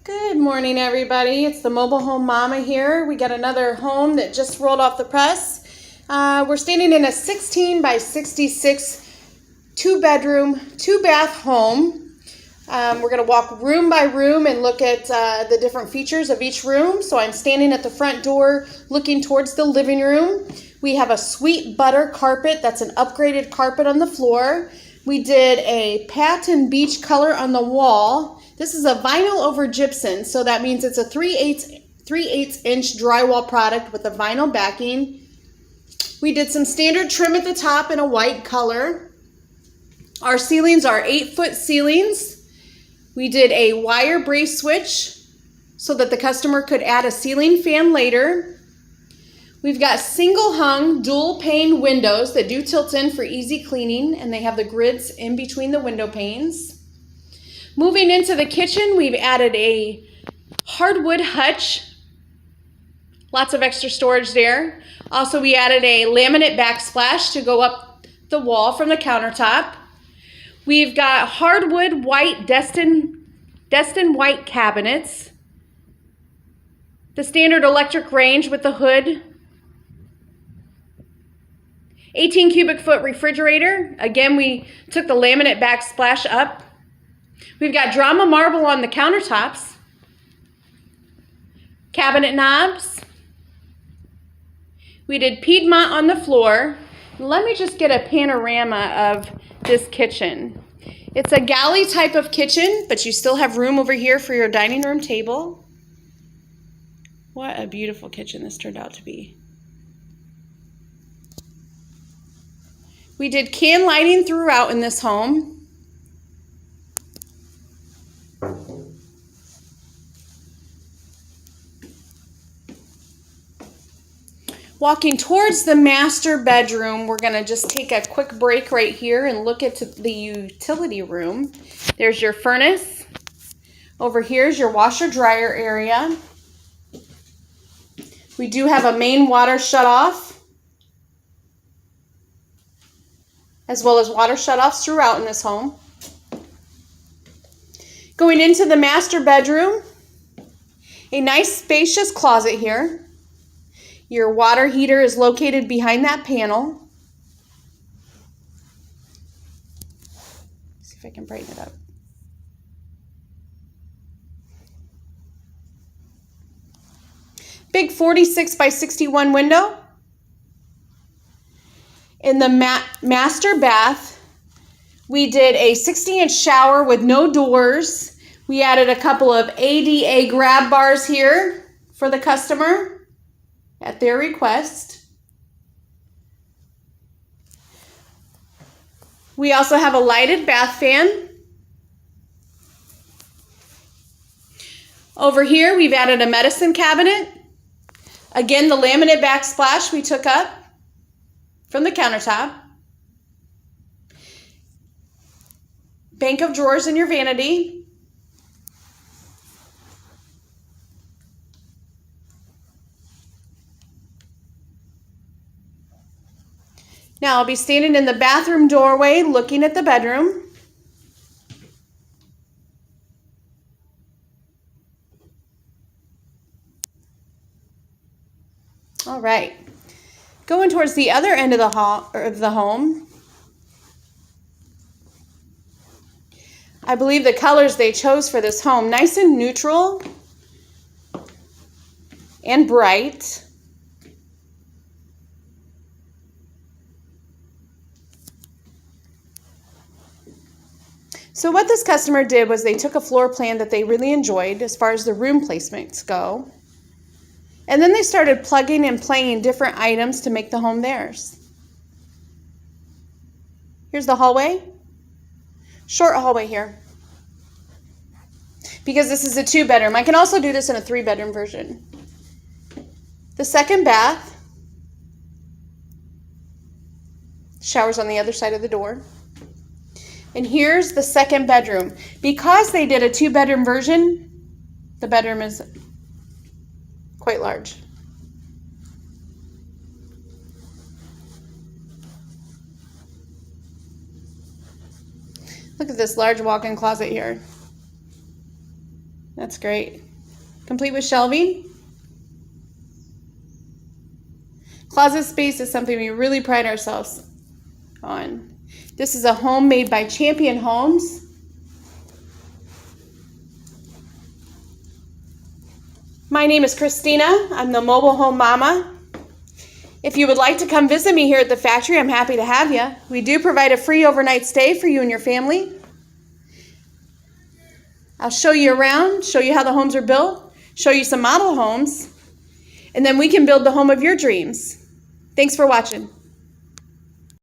Good morning, everybody. It's the Mobile Home Mama here. We got another home that just rolled off the press. We're standing in a 16 by 66 two-bedroom, two-bath home. We're going to walk room by room and look at the different features of each room. So I'm standing at the front door looking towards the living room. We have a sweet butter carpet. That's an upgraded carpet on the floor. We did a patent beach color on the wall. This is a vinyl over gypsum, so that means it's a 3/8 inch drywall product with a vinyl backing. We did some standard trim at the top in a white color. Our ceilings are 8-foot ceilings. We did a wire brace switch so that the customer could add a ceiling fan later. We've got single hung dual pane windows that do tilt in for easy cleaning, and they have the grids in between the window panes. Moving into the kitchen, we've added a hardwood hutch. Lots of extra storage there. Also, we added a laminate backsplash to go up the wall from the countertop. We've got hardwood white Destin white cabinets. The standard electric range with the hood. 18 cubic foot refrigerator. Again, we took the laminate backsplash up. We've got drama marble on the countertops. Cabinet knobs. We did Piedmont on the floor. Let me just get a panorama of this kitchen. It's a galley type of kitchen, but you still have room over here for your dining room table. What a beautiful kitchen this turned out to be. We did can lighting throughout in this home. Walking towards the master bedroom, we're going to just take a quick break right here and look at the utility room. There's your furnace. Over here is your washer dryer area. We do have a main water shutoff, as well as water shutoffs throughout in this home. Going into the master bedroom, a nice spacious closet here. Your water heater is located behind that panel. See if I can brighten it up. Big 46 by 61 window. In the master bath, we did a 60-inch shower with no doors. We added a couple of ADA grab bars here for the customer at their request. We also have a lighted bath fan. Over here, we've added a medicine cabinet. Again, the laminate backsplash we took up from the countertop. Bank of drawers in your vanity. Now I'll be standing in the bathroom doorway looking at the bedroom. All right. Going towards the other end of the home. I believe the colors they chose for this home, nice and neutral and bright. So what this customer did was they took a floor plan that they really enjoyed as far as the room placements go. And then they started plugging and playing different items to make the home theirs. Here's the hallway. Short hallway here. Because this is a 2-bedroom. I can also do this in a 3-bedroom version. The second bath. Shower's on the other side of the door. And here's the second bedroom. Because they did a 2-bedroom version, the bedroom is quite large. Look at this large walk-in closet here. That's great. Complete with shelving. Closet space is something we really pride ourselves on. This is a home made by Champion Homes. My name is Christina. I'm the mobile home mama. If you would like to come visit me here at the factory, I'm happy to have you. We do provide a free overnight stay for you and your family. I'll show you around, show you how the homes are built, show you some model homes, and then we can build the home of your dreams. Thanks for watching.